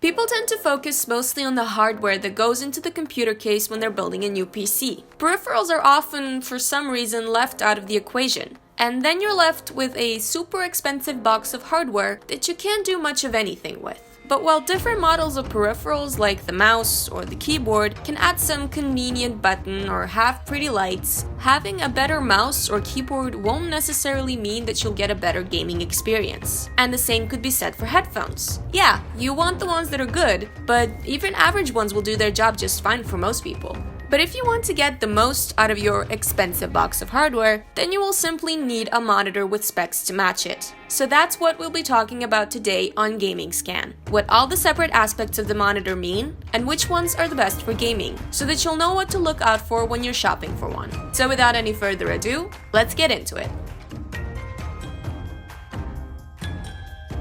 People tend to focus mostly on the hardware that goes into the computer case when they're building a new PC. Peripherals are often, for some reason, left out of the equation. And then you're left with a super expensive box of hardware that you can't do much of anything with. But while different models of peripherals like the mouse or the keyboard can add some convenient button or have pretty lights, having a better mouse or keyboard won't necessarily mean that you'll get a better gaming experience. And the same could be said for headphones. Yeah, you want the ones that are good, but even average ones will do their job just fine for most people. But if you want to get the most out of your expensive box of hardware, then you will simply need a monitor with specs to match it. So that's what we'll be talking about today on Gaming Scan. What all the separate aspects of the monitor mean, and which ones are the best for gaming, so that you'll know what to look out for when you're shopping for one. So without any further ado, let's get into it.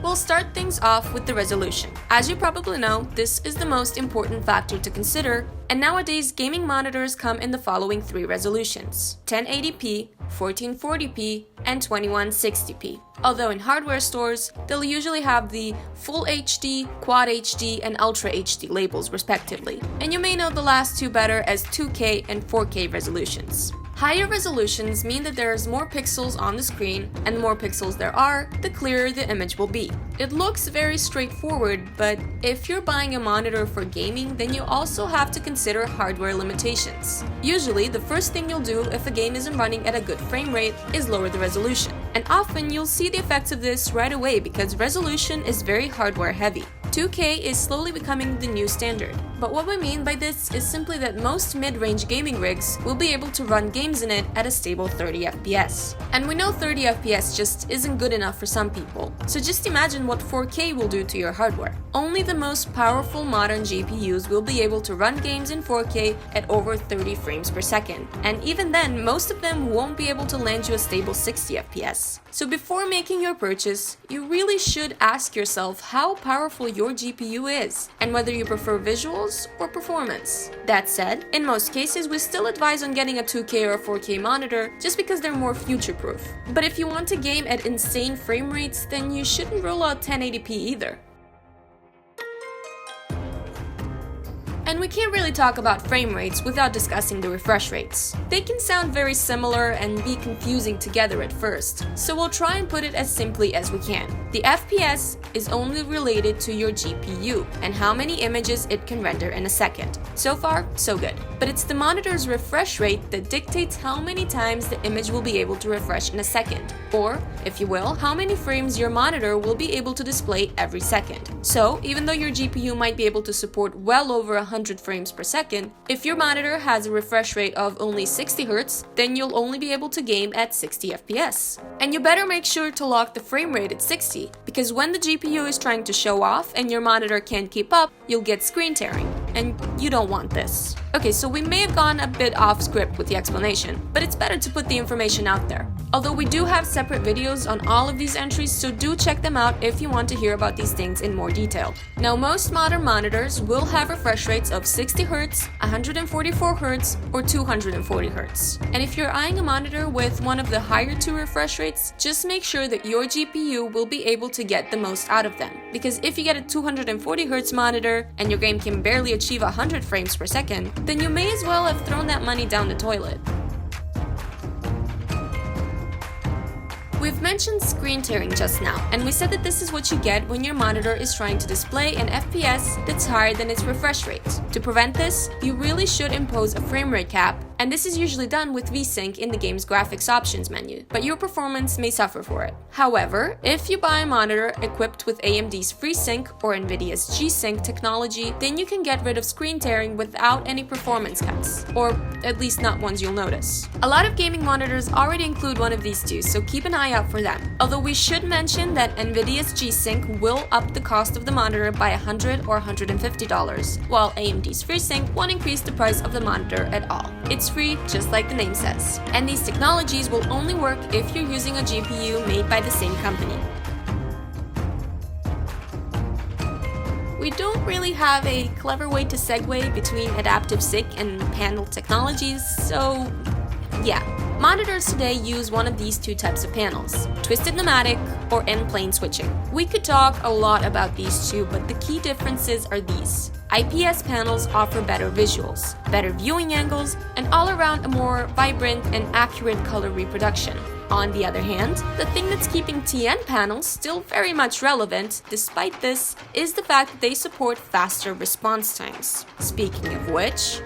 We'll start things off with the resolution. As you probably know, this is the most important factor to consider, and nowadays gaming monitors come in the following three resolutions: 1080p, 1440p, and 2160p. Although in hardware stores, they'll usually have the Full HD, Quad HD, and Ultra HD labels respectively, and you may know the last two better as 2K and 4K resolutions. Higher resolutions mean that there's more pixels on the screen, and the more pixels there are, the clearer the image will be. It looks very straightforward, but if you're buying a monitor for gaming, then you also have to consider hardware limitations. Usually, the first thing you'll do if a game isn't running at a good frame rate is lower the resolution. And often you'll see the effects of this right away because resolution is very hardware heavy. 2K is slowly becoming the new standard. But what we mean by this is simply that most mid-range gaming rigs will be able to run games in it at a stable 30 FPS. And we know 30 FPS just isn't good enough for some people. So just imagine what 4K will do to your hardware. Only the most powerful modern GPUs will be able to run games in 4K at over 30 frames per second. And even then, most of them won't be able to land you a stable 60 FPS. So before making your purchase, you really should ask yourself how powerful your GPU is, and whether you prefer visuals or performance. That said, in most cases we still advise on getting a 2K or a 4K monitor just because they're more future-proof. But if you want to game at insane frame rates, then you shouldn't rule out 1080p either. And we can't really talk about frame rates without discussing the refresh rates. They can sound very similar and be confusing together at first, so we'll try and put it as simply as we can. The FPS is only related to your GPU and how many images it can render in a second. So far, so good. But it's the monitor's refresh rate that dictates how many times the image will be able to refresh in a second, or, if you will, how many frames your monitor will be able to display every second. So, even though your GPU might be able to support well over 100 frames per second, if your monitor has a refresh rate of only 60 Hz, then you'll only be able to game at 60 FPS. And you better make sure to lock the frame rate at 60, because when the GPU is trying to show off and your monitor can't keep up, you'll get screen tearing, and you don't want this. Okay, so we may have gone a bit off script with the explanation, but it's better to put the information out there. Although we do have separate videos on all of these entries, so do check them out if you want to hear about these things in more detail. Now, most modern monitors will have refresh rates of 60 Hz, 144 Hz, or 240 Hz. And if you're eyeing a monitor with one of the higher two refresh rates, just make sure that your GPU will be able to get the most out of them. Because if you get a 240 Hz monitor and your game can barely achieve 100 frames per second, then you may as well have thrown that money down the toilet. We've mentioned screen tearing just now, and we said that this is what you get when your monitor is trying to display an FPS that's higher than its refresh rate. To prevent this, you really should impose a frame rate cap, and this is usually done with VSync in the game's graphics options menu, but your performance may suffer for it. However, if you buy a monitor equipped with AMD's FreeSync or Nvidia's G-Sync technology, then you can get rid of screen tearing without any performance cuts, or at least not ones you'll notice. A lot of gaming monitors already include one of these two, so keep an eye out for them. Although we should mention that Nvidia's G-Sync will up the cost of the monitor by $100 or $150, while AMD's FreeSync won't increase the price of the monitor at all. It's free, just like the name says. And these technologies will only work if you're using a GPU made by the same company. We don't really have a clever way to segue between adaptive SiC and panel technologies, so yeah. Monitors today use one of these two types of panels, twisted pneumatic or end-plane switching. We could talk a lot about these two, but the key differences are these. IPS panels offer better visuals, better viewing angles, and all around a more vibrant and accurate color reproduction. On the other hand, the thing that's keeping TN panels still very much relevant, despite this, is the fact that they support faster response times. Speaking of which,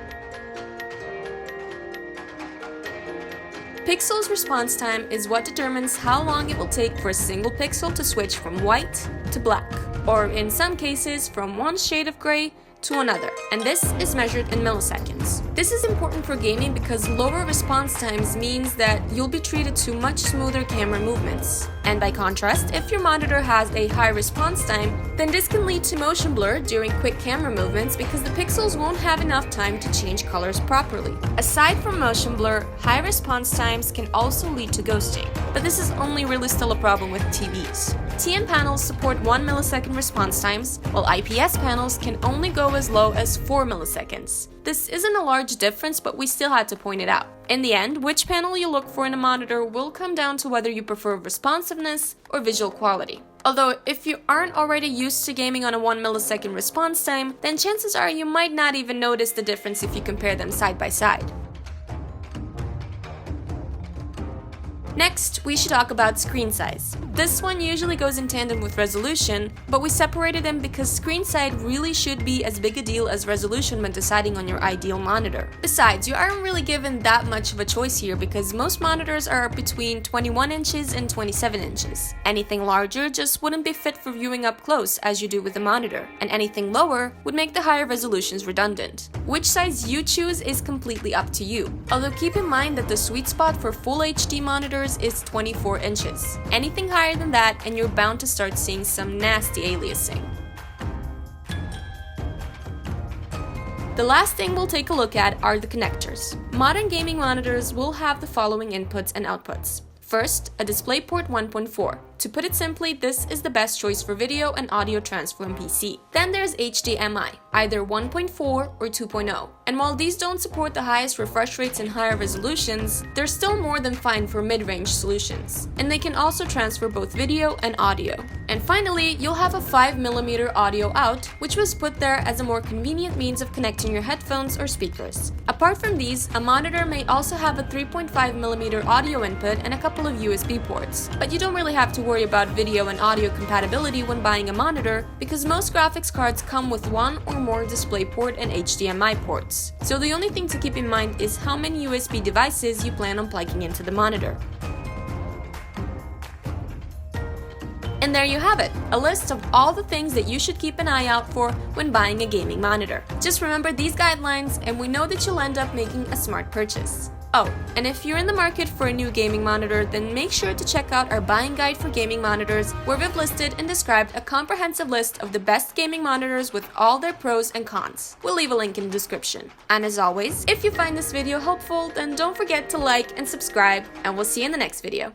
Pixel's response time is what determines how long it will take for a single pixel to switch from white to black, or in some cases from one shade of gray to another, and this is measured in milliseconds. This is important for gaming because lower response times means that you'll be treated to much smoother camera movements. And by contrast, if your monitor has a high response time, then this can lead to motion blur during quick camera movements because the pixels won't have enough time to change colors properly. Aside from motion blur, high response times can also lead to ghosting, but this is only really still a problem with TVs. TN panels support 1 millisecond response times, while IPS panels can only go as low as 4 milliseconds. This isn't a large difference, but we still had to point it out. In the end, which panel you look for in a monitor will come down to whether you prefer responsiveness or visual quality. Although, if you aren't already used to gaming on a 1 millisecond response time, then chances are you might not even notice the difference if you compare them side by side. Next, we should talk about screen size. This one usually goes in tandem with resolution, but we separated them because screen size really should be as big a deal as resolution when deciding on your ideal monitor. Besides, you aren't really given that much of a choice here because most monitors are between 21 inches and 27 inches. Anything larger just wouldn't be fit for viewing up close as you do with the monitor, and anything lower would make the higher resolutions redundant. Which size you choose is completely up to you, although keep in mind that the sweet spot for full HD monitors is 24 inches. Anything higher than that and you're bound to start seeing some nasty aliasing. The last thing we'll take a look at are the connectors. Modern gaming monitors will have the following inputs and outputs. First, a DisplayPort 1.4. To put it simply, this is the best choice for video and audio transfer on PC. Then there's HDMI, either 1.4 or 2.0. And while these don't support the highest refresh rates and higher resolutions, they're still more than fine for mid-range solutions. And they can also transfer both video and audio. And finally, you'll have a 5mm audio out, which was put there as a more convenient means of connecting your headphones or speakers. Apart from these, a monitor may also have a 3.5mm audio input and a couple of USB ports. But you don't really have to worry about video and audio compatibility when buying a monitor because most graphics cards come with one or more DisplayPort and HDMI ports. So the only thing to keep in mind is how many USB devices you plan on plugging into the monitor. And there you have it, a list of all the things that you should keep an eye out for when buying a gaming monitor. Just remember these guidelines and we know that you'll end up making a smart purchase. Oh, and if you're in the market for a new gaming monitor, then make sure to check out our buying guide for gaming monitors, where we've listed and described a comprehensive list of the best gaming monitors with all their pros and cons. We'll leave a link in the description. And as always, if you find this video helpful, then don't forget to like and subscribe, and we'll see you in the next video.